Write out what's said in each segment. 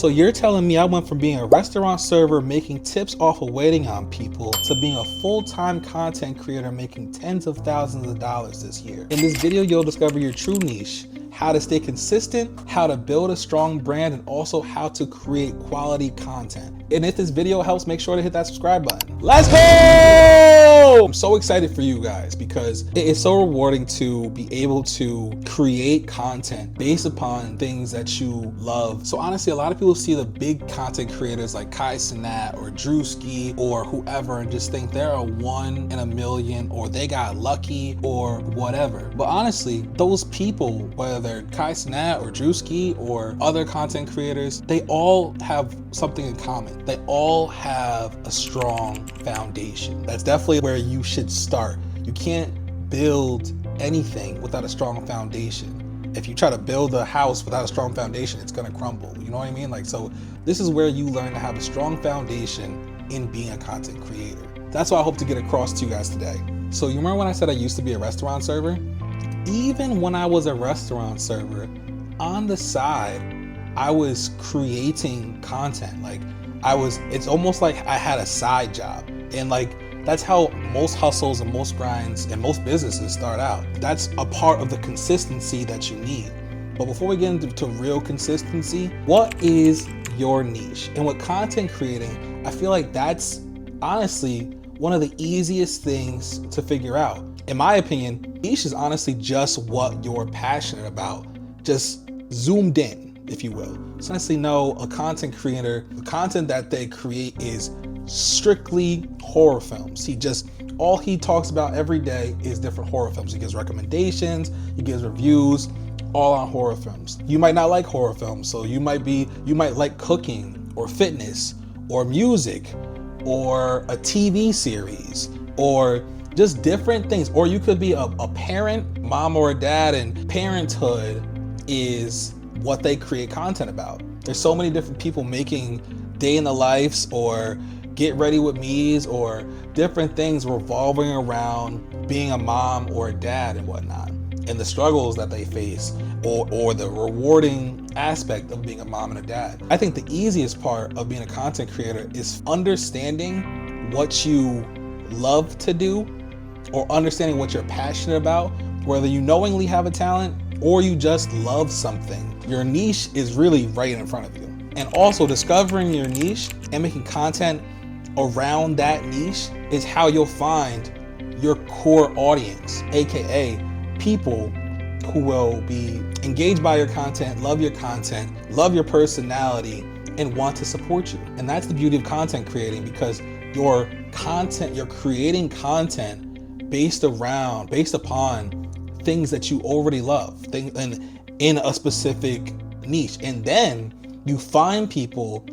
So you're telling me I went from being a restaurant server making tips off of waiting on people to being a full-time content creator making tens of thousands of dollars this year. In this video, you'll discover your true niche, how to stay consistent, how to build a strong brand, and also how to create quality content. And if this video helps, make sure to hit that subscribe button. Let's go! I'm so excited for you guys because it is so rewarding to be able to create content based upon things that you love. So honestly, a lot of people see the big content creators like Kai Cenat or Drewski or whoever and just think they're a 1 in a million or they got lucky or whatever. But honestly, those people, whether they're Kai Cenat or Drewski or other content creators, they all have something in common. They all have a strong foundation. That's definitely where you should start. You can't build anything without a strong foundation. If you try to build a house without a strong foundation, it's gonna crumble. You know what I mean? Like, so this is where you learn to have a strong foundation in being a content creator. That's what I hope to get across to you guys today. So you remember when I said I used to be a restaurant server? Even when I was a restaurant server, on the side, I was creating content. Like it's almost like I had a side job. And like, that's how most hustles and most grinds and most businesses start out. That's a part of the consistency that you need. But before we get into real consistency, what is your niche? And with content creating, I feel like that's honestly one of the easiest things to figure out. In my opinion, niche is honestly just what you're passionate about, just zoomed in, if you will. So honestly, no, a content creator, the content that they create is strictly horror films. All he talks about every day is different horror films. He gives recommendations, he gives reviews, all on horror films. You might not like horror films, so you might like cooking or fitness or music or a TV series or just different things. Or you could be a parent, mom or a dad, and parenthood is what they create content about. There's so many different people making day in the lives or get ready with me's or different things revolving around being a mom or a dad and whatnot, and the struggles that they face or the rewarding aspect of being a mom and a dad. I think the easiest part of being a content creator is understanding what you love to do or understanding what you're passionate about, whether you knowingly have a talent or you just love something. Your niche is really right in front of you. And also discovering your niche and making content around that niche is how you'll find your core audience, AKA people who will be engaged by your content, love your personality, and want to support you. And that's the beauty of content creating, because you're creating content based upon things that you already love, and in a specific niche. And then you find people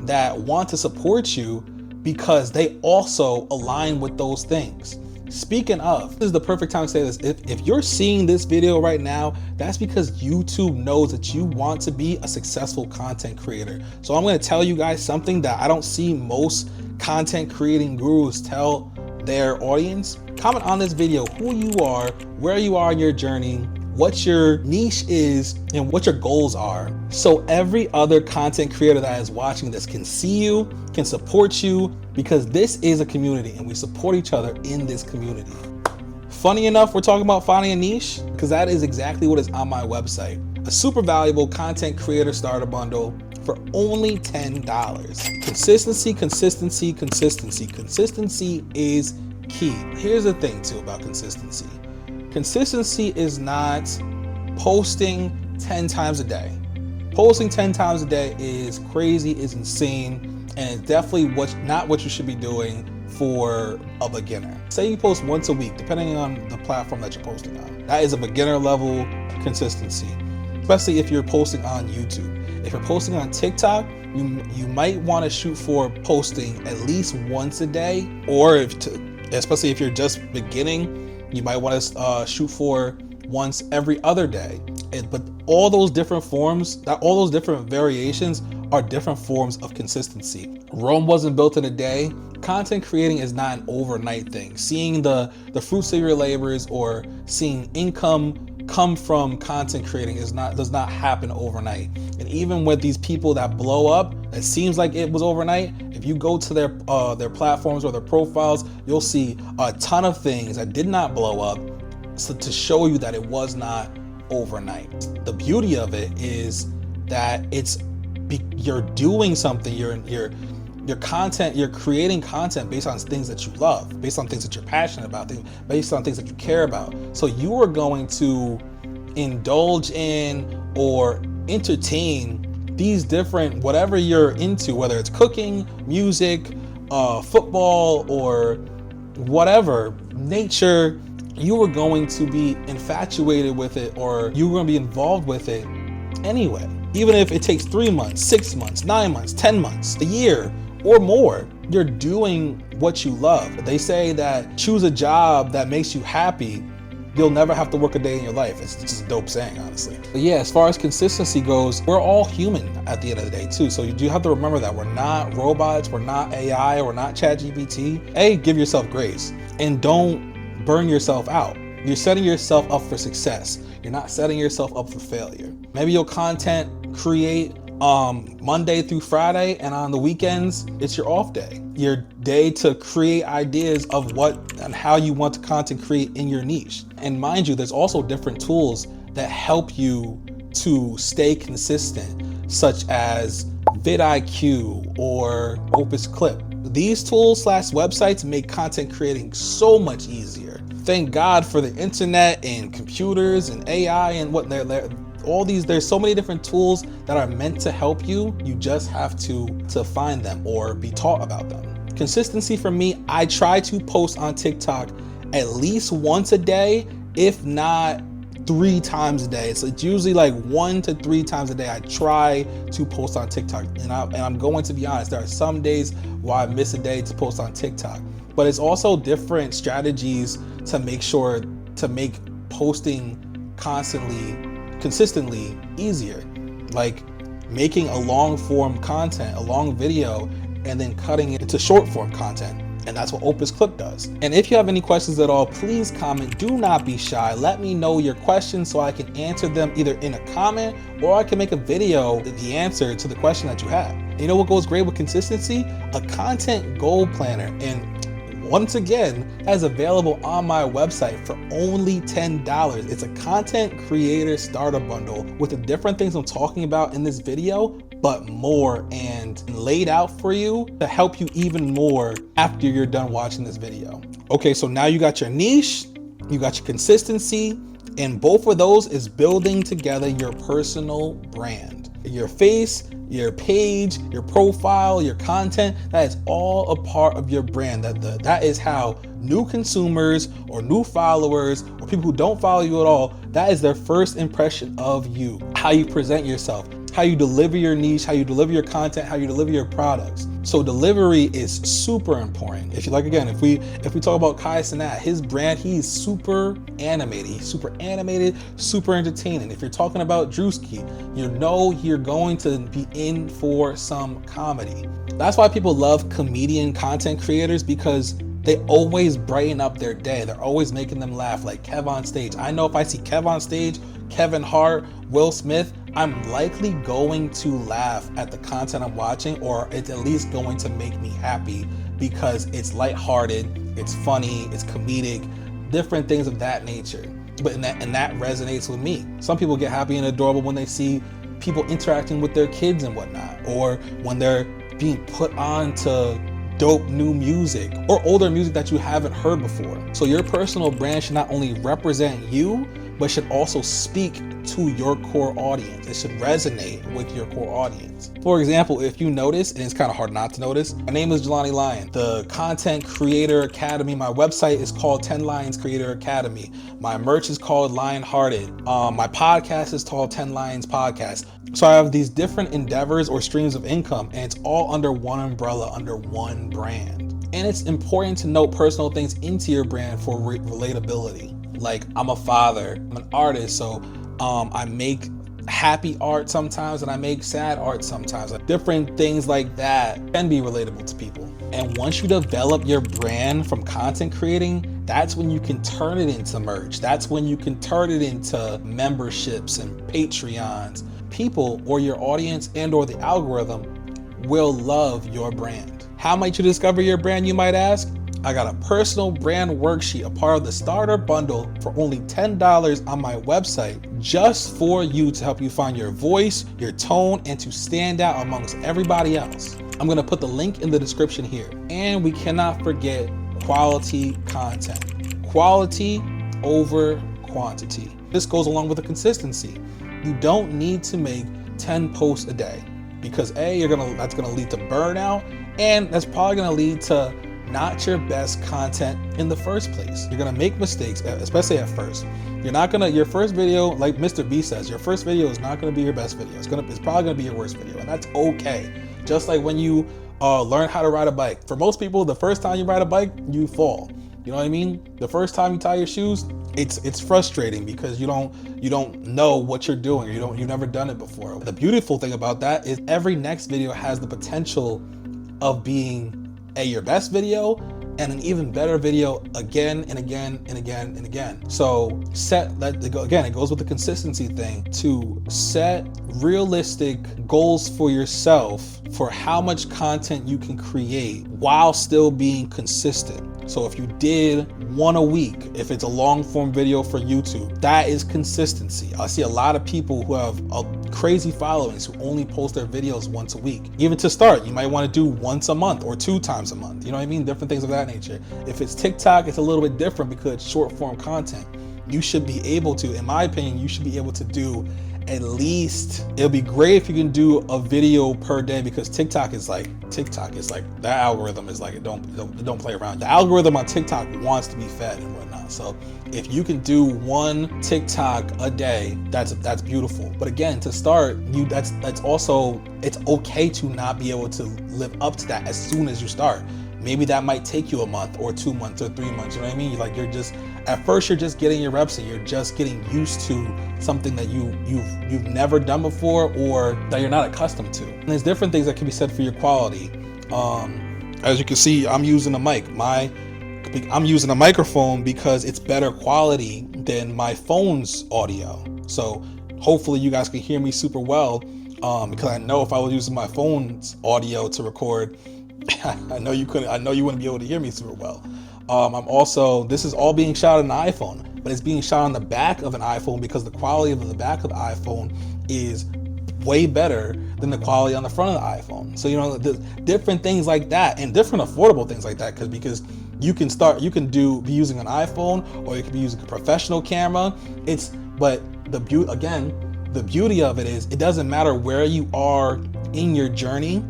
that want to support you because they also align with those things. Speaking of, this is the perfect time to say this. If you're seeing this video right now, that's because YouTube knows that you want to be a successful content creator. So I'm going to tell you guys something that I don't see most content creating gurus tell their audience. Comment on this video who you are, where you are in your journey, what your niche is, and what your goals are, so every other content creator that is watching this can see you, can support you, because this is a community and we support each other in this community. Funny enough, we're talking about finding a niche because that is exactly what is on my website. A super valuable content creator starter bundle for only $10. Consistency, consistency, consistency. Consistency is key. Here's the thing too about consistency. Consistency is not posting 10 times a day. Posting 10 times a day is crazy, is insane, and it's definitely not what you should be doing for a beginner. Say you post once a week, depending on the platform that you're posting on. That is a beginner level consistency, especially if you're posting on YouTube. If you're posting on TikTok, you might want to shoot for posting at least once a day, or especially if you're just beginning, you might want to shoot for once every other day. But all those different variations are different forms of consistency. Rome wasn't built in a day. Content creating is not an overnight thing. Seeing the fruits of your labors or seeing income come from content creating does not happen overnight. And even with these people that blow up, it seems like it was overnight. If you go to their platforms or their profiles, you'll see a ton of things that did not blow up, so to show you that it was not overnight. The beauty of it is that you're doing something. Your content, you're creating content based on things that you love, based on things that you're passionate about, based on things that you care about. So you are going to indulge in or entertain these different, whatever you're into, whether it's cooking, music, football, or whatever, nature. You are going to be infatuated with it, or you're going to be involved with it anyway. Even if it takes 3 months, 6 months, 9 months, 10 months, a year, or more, you're doing what you love. They say that choose a job that makes you happy. You'll never have to work a day in your life. It's just a dope saying, honestly. But yeah, as far as consistency goes, we're all human at the end of the day too. So you do have to remember that we're not robots, we're not AI, we're not ChatGPT. Give yourself grace and don't burn yourself out. You're setting yourself up for success. You're not setting yourself up for failure. Maybe you'll content create Monday through Friday, and on the weekends, it's your off day. Your day to create ideas of what and how you want to content create in your niche. And mind you, there's also different tools that help you to stay consistent, such as vidIQ or Opus Clip. These tools / websites make content creating so much easier. Thank God for the internet and computers and AI and what all these, there's so many different tools that are meant to help you. You just have to find them or be taught about them. Consistency for me, I try to post on TikTok at least once a day, if not 3 times a day. So it's usually like 1 to 3 times a day I try to post on TikTok. And I'm going to be honest, there are some days where I miss a day to post on TikTok. But it's also different strategies to make sure to make posting consistently easier, like making a long form content, a long video, and then cutting it into short form content. And that's what Opus Clip does. And if you have any questions at all, please comment. Do not be shy. Let me know your questions so I can answer them either in a comment or I can make a video the answer to the question that you have. And you know what goes great with consistency? A content goal planner. And once again, that is available on my website for only $10. It's a content creator starter bundle with the different things I'm talking about in this video, but more, and laid out for you to help you even more after you're done watching this video. Okay, so now you got your niche, you got your consistency, and both of those is building together your personal brand. Your face, your page, your profile, your content, that is all a part of your brand. That is how new consumers or new followers or people who don't follow you at all, that is their first impression of you. How you present yourself, how you deliver your niche, how you deliver your content, how you deliver your products. So delivery is super important. If we talk about Kai Cenat, his brand, he's super animated, super entertaining. If you're talking about Drewski, you know you're going to be in for some comedy. That's why people love comedian content creators, because they always brighten up their day. They're always making them laugh, like Kev on stage. I know if I see Kev on stage, Kevin Hart, Will Smith, I'm likely going to laugh at the content I'm watching, or it's at least going to make me happy because it's lighthearted, it's funny, it's comedic, different things of that nature. And that resonates with me. Some people get happy and adorable when they see people interacting with their kids and whatnot, or when they're being put on to dope new music or older music that you haven't heard before. So your personal brand should not only represent you, but should also speak to your core audience. It should resonate with your core audience. For example, if you notice, and it's kind of hard not to notice, my name is Jalani Lion. The Content Creator Academy, my website is called 10 Lions Creator Academy. My merch is called Lionhearted. My podcast is called 10 Lions Podcast. So I have these different endeavors or streams of income, and it's all under one umbrella, under one brand. And it's important to note personal things into your brand for relatability. Like, I'm a father, I'm an artist, so I make happy art sometimes and I make sad art sometimes. Like different things like that can be relatable to people. And once you develop your brand from content creating, that's when you can turn it into merch. That's when you can turn it into memberships and Patreons. People or your audience and or the algorithm will love your brand. How might you discover your brand, you might ask? I got a personal brand worksheet, a part of the starter bundle for only $10 on my website, just for you to help you find your voice, your tone, and to stand out amongst everybody else. I'm gonna put the link in the description here. And we cannot forget quality content. Quality over quantity. This goes along with the consistency. You don't need to make 10 posts a day because that's gonna lead to burnout, and that's probably gonna lead to not your best content in the first place. You're gonna make mistakes, especially at first. Your first video, like Mr. B says, your first video is not gonna be your best video. It's probably gonna be your worst video, and that's okay. Just like when you learn how to ride a bike. For most people, the first time you ride a bike, you fall. You know what I mean? The first time you tie your shoes, it's frustrating because you don't know what you're doing. You've never done it before. The beautiful thing about that is every next video has the potential of being your best video and an even better video again and again and again and again. So it goes with the consistency thing, to set realistic goals for yourself for how much content you can create while still being consistent. So if you did one a week, if it's a long form video for YouTube, that is consistency. I see a lot of people who have crazy followings who only post their videos once a week. Even to start, you might want to do once a month or 2 times a month. You know what I mean? Different things of that nature. If it's TikTok, it's a little bit different because it's short form content. You should be able to, in my opinion, you should be able to do at least, it'll be great if you can do a video per day, because TikTok is like that algorithm is like, it don't play around. The algorithm on TikTok wants to be fed and whatnot. So if you can do 1 TikTok a day, that's beautiful. But again, to start, that's also, it's okay to not be able to live up to that as soon as you start. Maybe that might take you a month or 2 months or 3 months. You know what I mean? Like at first you're just getting your reps and you're just getting used to something that you've never done before or that you're not accustomed to. And there's different things that can be said for your quality. As you can see, I'm using a mic. I'm using a microphone because it's better quality than my phone's audio. So hopefully you guys can hear me super well, because I know if I was using my phone's audio to record, I know you wouldn't be able to hear me super well. This is all being shot on an iPhone, but it's being shot on the back of an iPhone because the quality of the back of the iPhone is way better than the quality on the front of the iPhone. So, the different things like that, and different affordable things like that, because you can be using an iPhone, or you could be using a professional camera. But the beauty of it is, it doesn't matter where you are in your journey,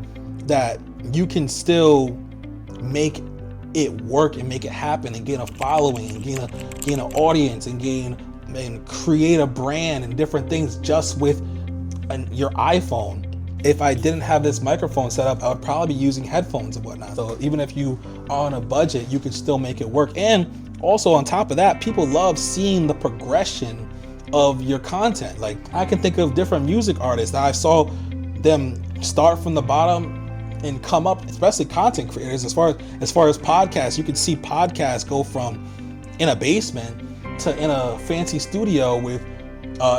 that you can still make it work and make it happen and gain a following and gain an audience and create a brand and different things just with your iPhone. If I didn't have this microphone set up, I would probably be using headphones and whatnot. So even if you are on a budget, you could still make it work. And also on top of that, people love seeing the progression of your content. Like, I can think of different music artists that I saw them start from the bottom and come up, especially content creators. As far as podcasts, you can see podcasts go from in a basement to in a fancy studio with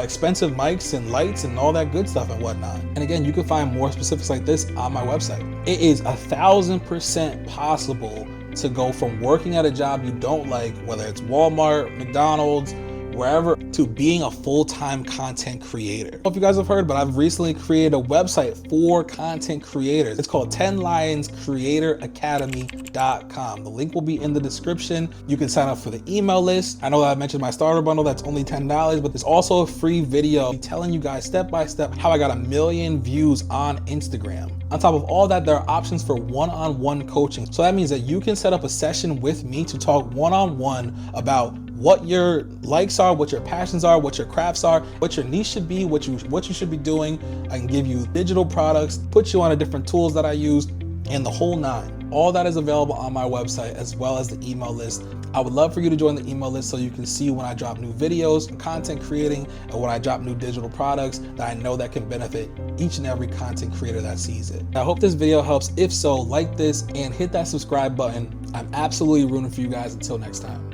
expensive mics and lights and all that good stuff and whatnot. And again, you can find more specifics like this on my website. It is 1,000% possible to go from working at a job you don't like, whether it's Walmart, McDonald's, wherever, to being a full-time content creator. I don't know if you guys have heard, but I've recently created a website for content creators. It's called 10lionscreatoracademy.com. The link will be in the description. You can sign up for the email list. I know that I mentioned my starter bundle, that's only $10, but there's also a free video telling you guys step by step how I got 1 million views on Instagram. On top of all that, there are options for one-on-one coaching. So that means that you can set up a session with me to talk one-on-one about what your likes are, what your passions are, what your crafts are, what your niche should be, what you should be doing. I can give you digital products, put you on different tools that I use, and the whole 9. All that is available on my website, as well as the email list I would love for you to join the email list so you can see when I drop new videos, content creating, and when I drop new digital products that I know that can benefit each and every content creator that sees it. I hope this video helps. If so, like this and hit that subscribe button. I'm absolutely rooting for you guys. Until next time.